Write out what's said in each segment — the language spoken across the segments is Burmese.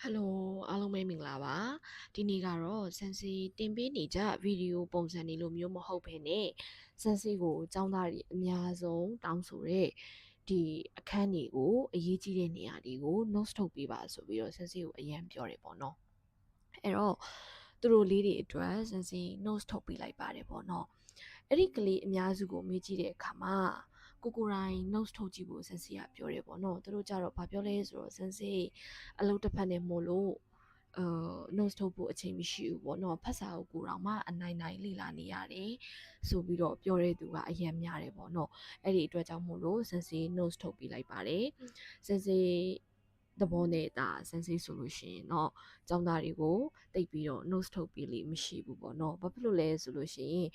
Hello အားလုံးပဲမင်္ဂလာပါဒီနေ့ကတော့ Sensi တင်ပေးနေကြဗီဒီယိုပုံစံတွေလိုမျိုးမဟုတ်ဘဲနဲ့ Sensi ကိုចောင်းသားတွေအများဆုံးတောင်းဆိုတဲ့ဒီအခန်းတွေကိုအရေးကြီးတဲ့နေရာတွေကို notes ထုတ်ပေးပါဆိုပြီးတော့ Sensi ကိုအရင်ပြောတယ်ပေါ့နော်အဲ့တော့သူတို့လေးတွေအတွက် Sensi notes ထုတ်ပေးလိုက်ပါတယ်ပေါ့နော်အဲ့ဒီကလေးအများစုကိုမေးကြည့်တဲ့အခါမှာကိုရိုင်း notes ထုတ်ကြည့်ဖို့ Sensi ကပြောတယ်ပေါ့နော်သူတို့ကြတော့ဘာပြောလဲဆိုတော့ Sensi အလုပ်တစ်ဖက်နဲ့မို့လို့notes ထုတ်ဖို့အချိန်မရှိဘူးပေါ့နော်ဖတ်စာအုပ်ကိုတော့မှအနိုင်နိုင်လေ့လာနေရတယ်ဆိုပြီးတော့ပြောတဲ့သူကအရင်များတယ်ပေါ့နော်အဲ့ဒီအတွက်ကြောင့်မို့လို့ Sensi notes ထုတ်ပေးလိုက်ပါတယ် Sensi သဘောနဲ့ဒါ Sensi ဆိုလို့ရှိရင်တော့ကျောင်းသားတွေကိုတိတ်ပြီးတော့ notes ထုတ်ပေးလိမ့်မရှိဘူးပေါ့နော်ဘာဖြစ်လို့လဲဆိုလို့ရှိရင်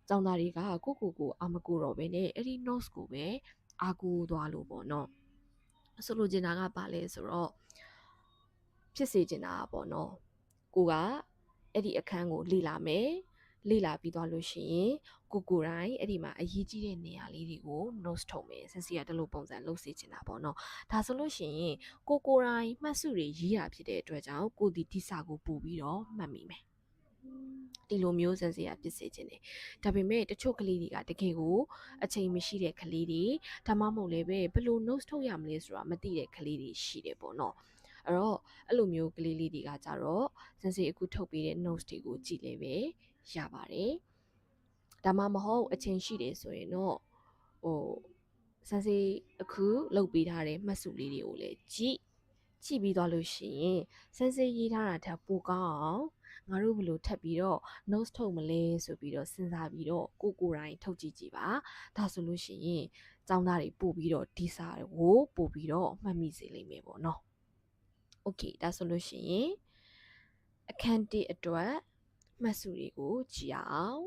ကျောင်းသားတွေကကိုအာမကိုတော့ပဲနဲ့အဲ့ဒီ notes ကိုပဲအားကိုးသွားလို့ပေါ့နော်ဆိုလိုချင်တာကဘာလဲဆိုတော့ဖြစ်စေချင်တာပေါ့နော်ကိုကအဲ့ဒီအခန်းကိုလေ့လာမယ်လေ့လာပြီးသွားလို့ရှိရင်ကိုယ်တိုင်အဲ့ဒီမှာအရေးကြီးတဲ့နေရာလေးတွေကို notes ထုတ်မယ်Sensiကတလို့ပုံစံလုပ်စေချင်တာပေါ့နော်ဒါဆိုလို့ရှိရင်ကိုယ်တိုင်မှတ်စုတွေရေးတာဖြစ်တဲ့အတွက်ကြောင့်ကိုဒီစာကိုပို့ပြီးတော့မှတ်မိမယ်ဒီလိုမျိုးSensiကပြစ်စေခြင်းတယ်ဒါပေမဲ့တချို့ကလေးတွေကတကယ်ကိုအချိန်မရှိတဲ့ကလေးတွေဒါမှမဟုတ်လည်းပဲဘယ်လို notes ထုတ်ရမလဲဆိုတာမသိတဲ့ကလေးတွေရှိတယ်ပေါ့နော်အဲ့တော့အဲ့လိုမျိုးကလေးလေးတွေကကြတော့ Sensi အခုထုတ်ပေးတဲ့ notes တွေကိုကြည့်လဲပဲရပါတယ်ဒါမှမဟုတ်အချိန်ရှိတယ်ဆိုရင်တော့Sensi အခုလုပ်ပေးထားတဲ့မှတ်စုလေးတွေကိုလည်းကြည့်ပြီးသွားလို့ရှိရင်Sensi ရေးထားတာထပ်ပိုကောင်းအောင်ငါတို့ဘယ်လိုထပ်ပြီးတော့ notes ထုတ်မလဲဆိုပြီးတော့စဉ်းစားပြီးတော့ကိုယ်တိုင်ထုတ်ကြည့်ပါဒါဆိုလို့ရှိရင်ကျောင်းသားတွေပို့ပြီးတော့ဒီစာကိုပို့ပြီးတော့မှတ်မိစေလိမ့်မယ်ပေါ့နော်โอเคဒါဆိုလို့ရှိရင်အခန်း1အတွက်မှတ်စုတွေကိုကြည့်အောင်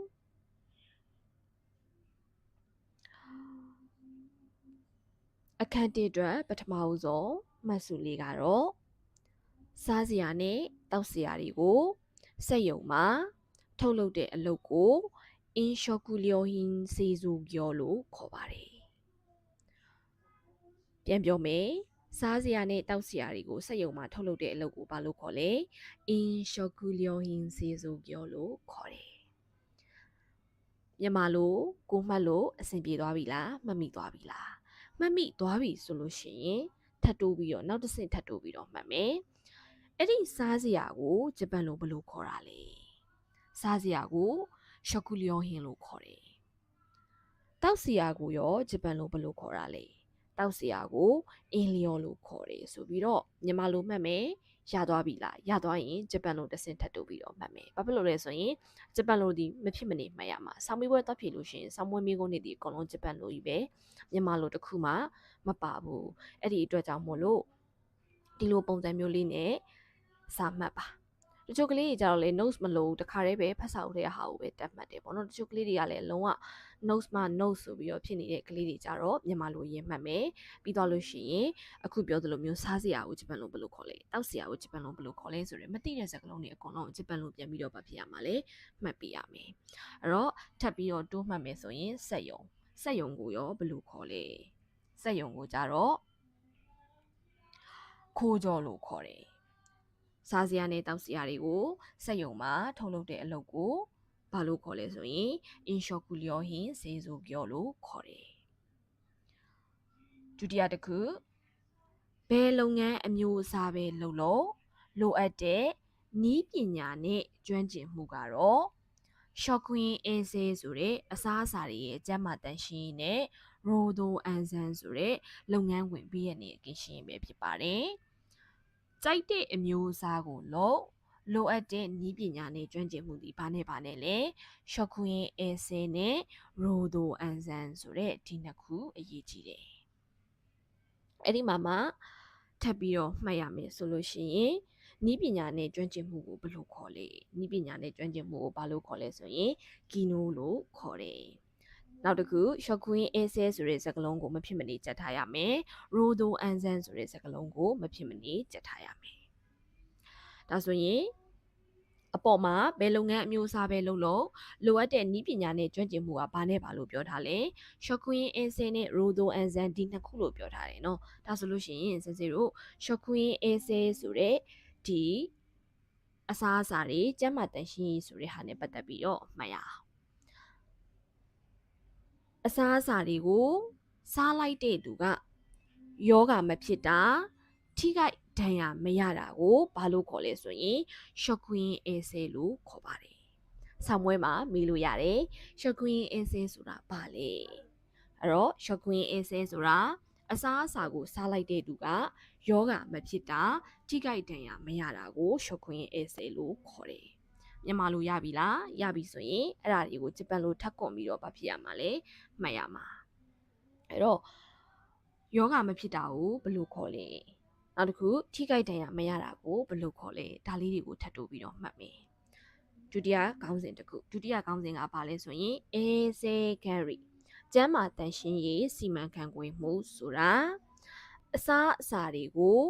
အခန်း1အတွက်ပထမဦးဆုံးမှတ်စုလေးကတော့စားစရာနဲ့တောက်စရာတွေကိုစက်ယုံမှာထုတ်လုပ်တဲ့အလုပ်ကိုအင်းရှော့ကူလျောဟင်းစေစုကျော်လို့ခေါ်ပါတယ်ပြန်ပြောမယ်စားစရာနဲ့တောက်စရာတွေကိုစက်ယုံမှာထုတ်လုပ်တဲ့အလုပ်ကိုဘာလို့ခေါ်လဲအင်းရှော့ကူလျောဟင်းစေစုကျော်လို့ခေါ်တယ်မြန်မာလိုကိုမှတ်လို့အဆင်ပြေသွားပြီလားမှတ်မိသွားပြီလားမှတ်မိသွားပြီဆိုလို့ရှိရင်ထပ်တိုးပြီးတော့နောက်တစ်ဆင့်ထပ်တိုးပြီးတော့မှတ်မယ်အဲ့ဒီစားစရာကိုဂျပန်လိုဘယ်လိုခေါ်တာလဲစားစရာကိုရှော့ကူလျောဟင်းလို့ခေါ်တယ်တောက်စရာကိုရောဂျပန်လိုဘယ်လိုခေါ်တာလဲတောက်စရာကိုအင်းလျောလို့ခေါ်တယ်ဆိုပြီးတော့မြန်မာလိုမှတ်မယ်ရသွားပြီလားရသွားရင်ဂျပန်လိုတစ်ဆင့်ထပ်တိုးပြီးတော့မှတ်မယ်ဘာဖြစ်လို့လဲဆိုရင်ဂျပန်လိုဒီမဖြစ်မနေမှတ်ရမှာဆောင်းမွေးပွဲသွားဖြေလို့ရှိရင်ဆောင်းမွေးမျိုးကုန်းတွေဒီအကုန်လုံးဂျပန်လိုကြီးပဲမြန်မာလိုတစ်ခုမှမပါဘူးအဲ့ဒီအတွက်ကြောင့်မို့လို့ဒီလိုပုံစံမျိုးလေးနဲ့စာမှတ်ပါတချို့ကလေးတွေကြတော့လေ notes မလို့တခါတည်းပဲဖတ်စာအုပ်ထဲဟာကိုပဲတက်မှတ်တယ်ပေါ့နော်တချို့ကလေးတွေကလည်းလုံးဝ notes မှာ notes ဆိုပြီးတော့ဖြစ်နေတဲ့ကလေးတွေကြတော့မြန်မာလိုရေးမှတ်မယ်ပြီးတော့လို့ရှိရင်အခုပြောသလိုမျိုးစားစရာကိုဂျပန်လိုဘယ်လိုခေါ်လဲတောက်စရာကိုဂျပန်လိုဘယ်လိုခေါ်လဲဆိုတော့မသိတဲ့စကားလုံးတွေအကုန်လုံးဂျပန်လိုပြန်ပြီးတော့ဖြစ်ရမှာလေမှတ်ပေးရမယ်အဲ့တော့ထပ်ပြီးတော့တိုးမှတ်မယ်ဆိုရင်စက်ယုံကိုရောဘယ်လိုခေါ်လဲစက်ယုံကိုကြတော့ခိုးကြော်လို့ခေါ်တယ်စားစရာနဲ့တောက်စရာတွေကိုစက်ယုံမှာထုတ်လုပ်တဲ့အလုပ်ကိုဘာလို့ခေါ်လဲဆိုရင်အင်ရှော့ကူလျောဟင်းစေဆိုပြောလို့ခေါ်တယ်ဒုတိယတစ်ခုဘယ်လုပ်ငန်းအမျိုးအစားပဲလုပ်လို့လိုအပ်တဲ့နီးပညာနဲ့ကျွမ်းကျင်မှုကတော့ရှော့ကွင်းအေးဆေးဆိုတဲ့အစားအစာတွေရဲ့ကျန်းမာတန်ရှင်းနဲ့ရိုဒိုအန်ဆန်ဆိုတဲ့လုပ်ငန်းဝင်ပြီးရနေကင်းရှင်းပဲဖြစ်ပါတယ်ကြိုက်တဲ့အမျိုးအစားကိုလိုအပ်တဲ့နီးပညာနဲ့ကျွမ်းကျင်မှုဒီဘာနဲ့လဲရှော့ကွင်းအေးဆေးနဲ့ရိုဒိုအန်ဆန်ဆိုတဲ့ဒီနှစ်ခုအရေးကြီးတယ်အဲ့ဒီမှာထပ်ပြီးတော့မှတ်ရမယ်ဆိုလို့ရှိရင်နီးပညာနဲ့ကျွမ်းကျင်မှုကိုဘယ်လိုခေါ်လဲနီးပညာနဲ့ကျွမ်းကျင်မှုကိုဘာလို့ခေါ်လဲဆိုရင်ကီနိုလို့ခေါ်တယ်နောက်တစ်ခု short queen essay ဆိုတဲ့စကားလုံးကိုမဖြစ်မနေကြက်ထားရမယ် rodo ansan ဆိုတဲ့စကားလုံးကိုမဖြစ်မနေကြက်ထားရမယ်ဒါဆိုရင်အပေါ်မှာဘယ်လုပ်ငန်းအမျိုးအစားပဲလုပ်လို့လိုအပ်တဲ့နီးပညာနဲ့ကျွမ်းကျင်မှုကဘာနဲ့ဘာလို့ပြောထားလဲ short queen essay နဲ့ rodo ansan ဒီနှစ်ခုလို့ပြောထားတယ်เนาะဒါဆိုလို့ရှိရင်စစေတို့ short queen essay ဆိုတဲ့ ဒီအစားအစာတွေကျန်းမာတန်ရှင်းရေးဆိုတဲ့ဟာနဲ့ပတ်သက်ပြီးတော့မှတ်ရအောင်အစားအစာတွေကိုစားလိုက်တဲ့သူကယောဂမဖြစ်တာထိခိုက်ဒဏ်ရာမရတာကိုဘာလို့ခေါ်လဲဆိုရင် shockwave acid လို့ခေါ်ပါတယ်ဆောင်းပွဲမှာမေးလို့ရတယ် shockwave acid ဆိုတာဘာလဲအဲ့တော့ shockwave acid ဆိုတာအစားအစာကိုစားလိုက်တဲ့သူကယောဂမဖြစ်တာထိခိုက်ဒဏ်ရာမရတာကို shockwave acid လို့ခေါ်တယ်မြန်မာလိုရပြီလားရပြီဆိုရင်အဲ့ဒါတွေကိုဂျပန်လိုထပ်ကွန်ပြီးတော့ဘာဖြစ်ရမှာလဲမှတ်ရမှာအဲ့တော့ယောဂမဖြစ်တာကိုဘယ်လိုခေါ်လဲနောက်တစ်ခုထိခိုက်ဒဏ်ရာမရတာကိုဘယ်လိုခေါ်လဲဒါလေးတွေကိုထပ်တိုးပြီးတော့မှတ်မယ်ဒုတိယခေါင်းစဉ်တစ်ခုဒုတိယခေါင်းစဉ်ကဘာလဲဆိုရင် acid carry ကျန်းမာတန်ရှင်းရေးစီမံခန့်ခွဲမှုဆိုတာအစားအစာတွေကို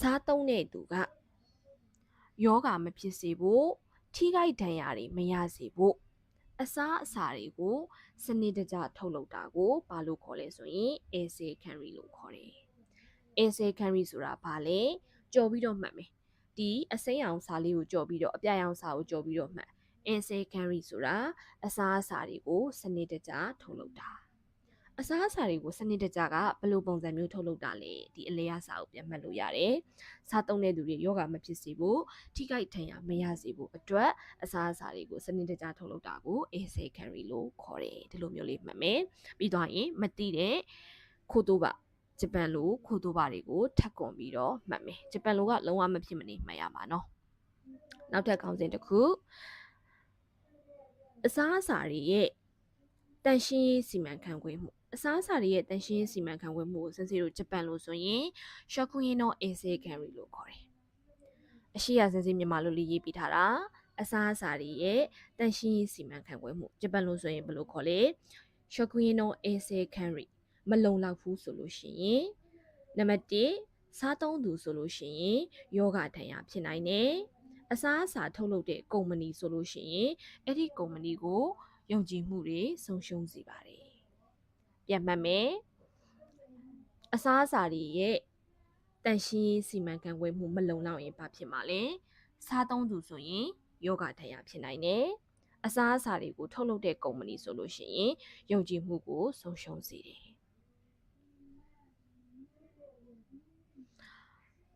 စားသုံးတဲ့သူကယောဂမဖြစ်စေဖို့ထိခိုက်ဒဏ်ရာတွေမရစေဖို့အစားအစာတွေကိုစနစ်တကျထုတ်လုပ်တာကိုဘာလို့ခေါ်လဲဆိုရင် acid carry လို့ခေါ်တယ် acid carry ဆိုတာဘာလဲကြော်ပြီးတော့မှတ်မယ်ဒီအစိမ်းအောင်စာလေးကိုကြော်ပြီးတော့အပြာရောင်စာကိုကြော်ပြီးတော့မှတ် acid carry ဆိုတာအစားအစာတွေကိုစနစ်တကျထုတ်လုပ်တာအစားအစာတွေကိုစနစ်တကျကဘယ်လိုပုံစံမျိုးထုတ်လုပ်တာလဲဒီအလဲအစာကိုပြန်မှတ်လို့ရတယ်စားသုံးတဲ့သူတွေယောဂမဖြစ်စေဖို့ထိခိုက်ဒဏ်ရာမရစေဖို့အတွက်အစားအစာတွေကိုစနစ်တကျထုတ်လုပ်တာကို acid carry လို့ခေါ်တယ်ဒီလိုမျိုးလေးမှတ်မယ်ပြီးတော့ရင်မသိတဲ့ခိုတိုဘဂျပန်လိုခိုတိုဘတွေကိုထပ်ကွန်ပြီးတော့မှတ်မယ်ဂျပန်လိုကလုံးဝမဖြစ်မနေမှတ်ရမှာเนาะနောက်ထပ်ခေါင်းစဉ်တစ်ခုအစားအစာတွေရဲ့တန်ရှင်းရေးစီမံခန့်ခွဲမှုအစားအစာတွေရဲ့တန်ရှင်းရေးစီမံခန့်ခွဲမှုကိုစင်စီတို့ဂျပန်လိုဆိုရင် shockwave acid carry လို့ခေါ်တယ်အရှိရစင်စီမြန်မာလိုလေးရေးပြထားတာအစားအစာတွေရဲ့တန်ရှင်းရေးစီမံခန့်ခွဲမှုဂျပန်လိုဆိုရင်ဘယ်လိုခေါ်လဲ shockwave acid carry မလုံလောက်ဘူးဆိုလို့ရှိရင်နံပါတ်1စားသုံးသူဆိုလို့ရှိရင်ယောဂဒဏ်ရာဖြစ်နိုင်တယ်အစားအစာထုတ်လုပ်တဲ့ကုမ္ပဏီဆိုလို့ရှိရင်အဲ့ဒီကုမ္ပဏီကိုယုံကြည်မှုတွေဆုံးရှုံးစေပါတယ်ပြန်မှတ်မယ်အစားအစာတွေရဲ့တန်ရှင်းရေးစီမံခန့်ခွဲမှုမလုံလောက်ရင်ဘာဖြစ်မှာလဲစားသုံးသူဆိုရင်ယောဂဒဏ်ရာဖြစ်နိုင်တယ်အစားအစာတွေကိုထုတ်လုပ်တဲ့ကုမ္ပဏီဆိုလို့ရှိရင်ယုံကြည်မှုကိုဆုံးရှုံးစေတယ်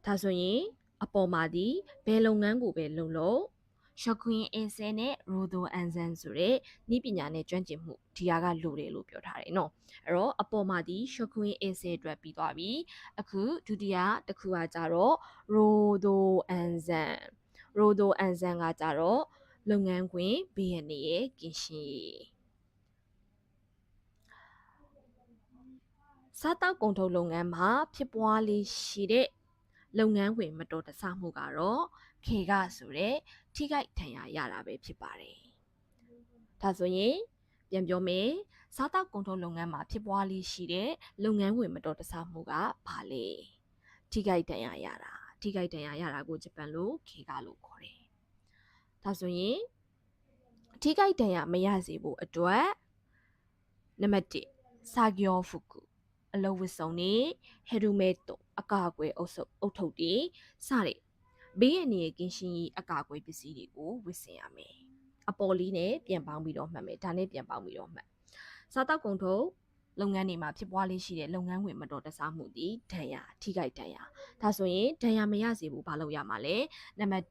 ဒါဆိုရင်အပေါ်မှာဒီဘယ်လုပ်ငန်းကိုပဲလုပ်လို့ shockwave acid နဲ့ rhodoenzyme ဆိုတဲ့နည်းပညာနဲ့ကျွမ်းကျင်မှုဒီဟာကလိုတယ်လို့ပြောထားတယ်နော်အဲ့တော့အပေါ်မှာဒီ shockwave acid အတွက်ပြီးသွားပြီအခုဒုတိယတစ်ခုကကြတော့ rhodoenzyme ကကြတော့လုပ်ငန်းခွင်ဘေးရန်ရဲ့ကင်းရှင်းရေးစားတောက်ကုန်ထုတ်လုပ်ငန်းမှာဖြစ်ပွားလေးရှိတဲ့လုပ်ငန်းခွင်မတော်တဆမှုကတော့ခေကဆိုတဲ့ထိခိုက်ဒဏ်ရာရတာပဲဖြစ်ပါတယ်။ဒါဆိုရင်ပြန်ပြောမယ်စားတောက်ကုန်ထုတ်လုပ်ငန်းမှာဖြစ်ပွားလေးရှိတဲ့လုပ်ငန်းခွင်မတော်တဆမှုကဘာလဲ။ထိခိုက်ဒဏ်ရာရတာထိခိုက်ဒဏ်ရာရတာကိုဂျပန်လိုခေကလို့ခေါ်တယ်။ဒါဆိုရင်ထိခိုက်ဒဏ်ရာမရစေဖို့အတွက်နံပါတ်1စာကျောဖုကုအလုံးဝတ်စုံနေဟယ်ရူမဲတုံအကာအကွယ်အုပ်ထုပ်တွေစတဲ့ဘေးရန်ရဲ့ကင်းရှင်းရေးအကာအကွယ်ပစ္စည်းတွေကိုဝတ်ဆင်ရမယ်အပေါ်လေးနဲ့ပြန်ပေါင်းပြီးတော့မှတ်မယ်ဒါနဲ့ပြန်ပေါင်းပြီးတော့မှတ်စားတောက်ကုန်ထုတ်လုပ်ငန်းတွေမှာဖြစ်ပွားလေးရှိတဲ့လုပ်ငန်းဝင်မတော်တဆမှုဒီဒဏ်ရာထိခိုက်ဒဏ်ရာဒါဆိုရင်ဒဏ်ရာမရစေဘူးဘာလုပ်ရမှာလဲနံပါတ်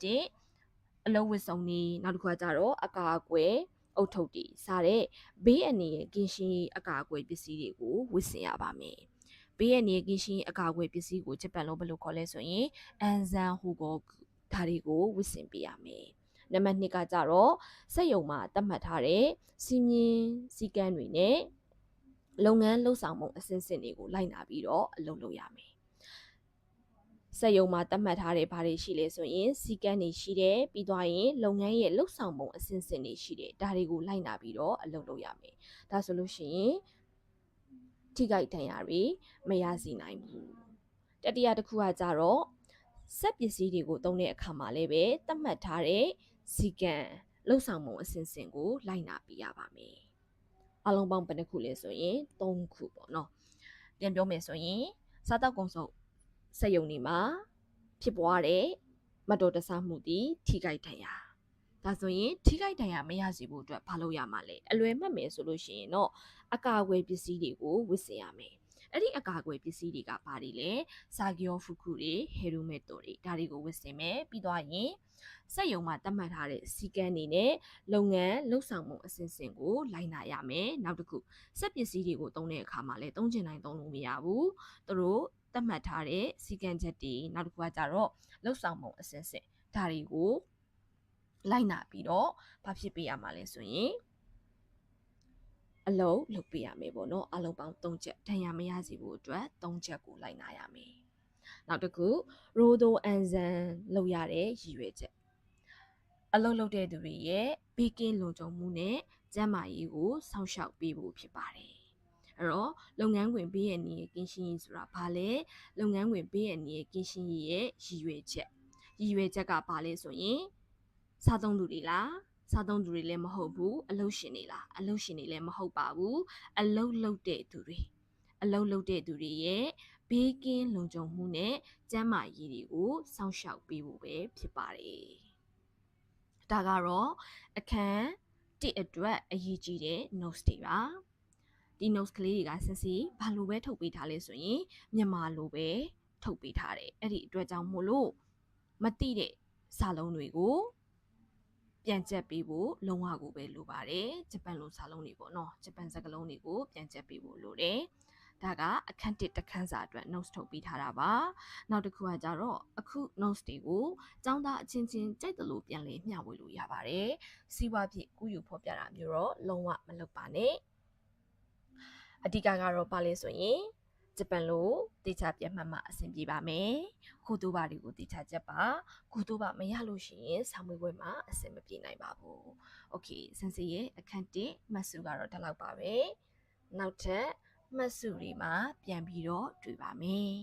1အလုံးဝတ်စုံနေနောက်တစ်ခုကကြတော့အကာအကွယ်အုပ်ထုပ်တွေစားတဲ့ဘေးအန္တရာယ်ကင်းရှင်းရေးအကာအကွယ်ပစ္စည်းတွေကိုဝတ်ဆင်ရပါမယ်ဘေးအန္တရာယ်ကင်းရှင်းအကာအကွယ်ပစ္စည်းကိုဂျပန်လိုဘယ်လိုခေါ်လဲဆိုရင်အန်ဇန်ဟူကိုဒါတွေကိုဝတ်ဆင်ပေးရမယ်နံပါတ်2ကကြတော့စက်ရုံမှာသတ်မှတ်ထားတဲ့စီမင်းစည်းကမ်းတွေနဲ့လုပ်ငန်းလှုပ်ဆောင်မှုအဆင့်ဆင့်တွေကိုလိုက်နာပြီးတော့အလုပ်လုပ်ရမယ်စက်ရုံမှာသတ်မှတ်ထားတဲ့ဘာတွေရှိလဲဆိုရင်စီကန်းတွေရှိတယ်ပြီးသွားရင်လုပ်ငန်းရဲ့လှုပ်ဆောင်ပုံအဆင့်ဆင့်တွေရှိတယ်ဒါတွေကိုလိုက်နာပြီးတော့အလုပ်လုပ်ရမယ်ဒါဆိုလို့ရှိရင်ထိခိုက်ဒဏ်ရာတွေမရစေနိုင်ဘူးတတိယတစ်ခုကကြတော့စက်ပစ္စည်းတွေကိုသုံးတဲ့အခါမှာလည်းပဲသတ်မှတ်ထားတဲ့စီကန်းလှုပ်ဆောင်ပုံအဆင့်ဆင့်ကိုလိုက်နာပေးရပါမယ်အလုံးပေါင်းဘယ်နှခုလဲဆိုရင်3ခုပေါ့နော်ပြန်ပြောမယ်ဆိုရင်စားတောက်ကုန်စုပ်စက်ရုံတွေမှာ ဖြစ်ပွားတဲ့မတော်တဆမှုသည်ထိခိုက်ဒဏ်ရာဒါဆိုရင်ထိခိုက်ဒဏ်ရာမရစေဖို့အတွက်ဘာလုပ်ရမှာလဲအလွယ်မှတ်မယ်ဆိုလို့ရှိရင်တော့အကာအကွယ်ပစ္စည်းတွေကိုဝတ်ဆင်ရမယ်အဲ့ဒီအကာအကွယ်ပစ္စည်းတွေကဘာတွေလဲစာကီယောဖုခုတွေဟယ်ရူမက်တိုတွေဒါတွေကိုဝတ်ဆင်မယ်ပြီးတော့ရင်စက်ရုံမှာတတ်မှတ်ထားတဲ့စီကံတွေနဲ့လုပ်ငန်းလှုပ်ဆောင်မှုအစဉ်စဉ်ကိုလိုက်နာရမယ်နောက်တစ်ခုစက်ပစ္စည်းတွေကိုသုံးတဲ့အခါမှာလည်းသုံးချင်တိုင်းသုံးလို့မရဘူးသူတို့တတ်မှတ်ထားတဲ့စီကံချက်တွေနောက်တစ်ခုကကြတော့လှုပ်ဆောင်မှုအစဉ်စဉ်ဒါတွေကိုလိုက်နာပြီးတော့ဘာဖြစ်ပေးရမှာလဲဆိုရင်အလုံးလုပ်ပေးရမယ်ပေါ့နော်အလုံးပေါင်း3ချက်ဒဏ်ရာမရစေဖို့အတွက်3ချက်ကိုလိုက်နာရမယ်နောက်တစ်ခုရိုဒိုအန်ဇန်လုပ်ရတဲ့ရည်ရွယ်ချက်အလုံးလုပ်တဲ့သူတွေရဲ့ဘေးကင်းလုံခြုံမှုနဲ့ကျန်းမာရေးကိုစောင့်ရှောက်ပေးဖို့ဖြစ်ပါတယ်အဲ့တော့လုပ်ငန်းခွင်ဘေးရန်ရဲ့ကင်းရှင်းရေးဆိုတာဘာလဲလုပ်ငန်းခွင်ဘေးရန်ရဲ့ကင်းရှင်းရေးရဲ့ရည်ရွယ်ချက်ကဘာလဲဆိုရင်စားသုံးသူတွေလားစားသုံးသူတွေလည်းမဟုတ်ဘူးအလုပ်ရှင်တွေလားအလုပ်ရှင်တွေလည်းမဟုတ်ပါဘူးအလုပ်လုပ်တဲ့သူတွေရဲ့ဘေးကင်းလုံခြုံမှုနဲ့ကျန်းမာရေးတွေကိုစောင့်ရှောက်ပေးဖို့ပဲဖြစ်ပါတယ်ဒါကတော့အခန်း1အတွက်အရေးကြီးတဲ့ notes တွေပါဒီ notes ကလေးတွေကစစီဘာလို့ပဲထုတ်ပေးထားလဲဆိုရင်မြန်မာလိုပဲထုတ်ပေးထားတယ်အဲ့ဒီအတွက်ကြောင့်မို့လို့မသိတဲ့စာလုံးတွေကိုပြန်ချက်ပေးဖို့လုံးဝကိုပဲလိုပါတယ်ဂျပန်လိုစာလုံးတွေပေါ့နော်ဂျပန်စကားလုံးတွေကိုပြန်ချက်ပေးဖို့လိုတယ်ဒါကအခန်း1တခန်းစာအတွက် notes ထုတ်ပေးထားတာပါနောက်တစ်ခုကကြတော့အခု notes တွေကိုကျောင်းသားအချင်းချင်းကြိုက်တယ်လို့ပြန်လည်မျှဝေလို့ရပါတယ်စီးပွားဖြစ်ကူးယူဖော်ပြတာမျိုးတော့လုံးဝမလုပ်ပါနဲ့အဓိကကတော့ပါလဲဆိုရင်ဂျပန်လိုတေချာပြတ်မှတ်မှအဆင်ပြေပါမယ်ခိုးတိုးပါတွေကိုတေချာချက်ပါခိုးတိုးပါမရလို့ရှိရင်ဆောင်းမွေးပွဲမှာအဆင်မပြေနိုင်ပါဘူးโอเคစင်စီရဲ့အခန်း1မှတ်စုကတော့ဒီလောက်ပါပဲနောက်ထပ်မှတ်စုတွေမှာပြန်ပြီးတော့တွေ့ပါမယ်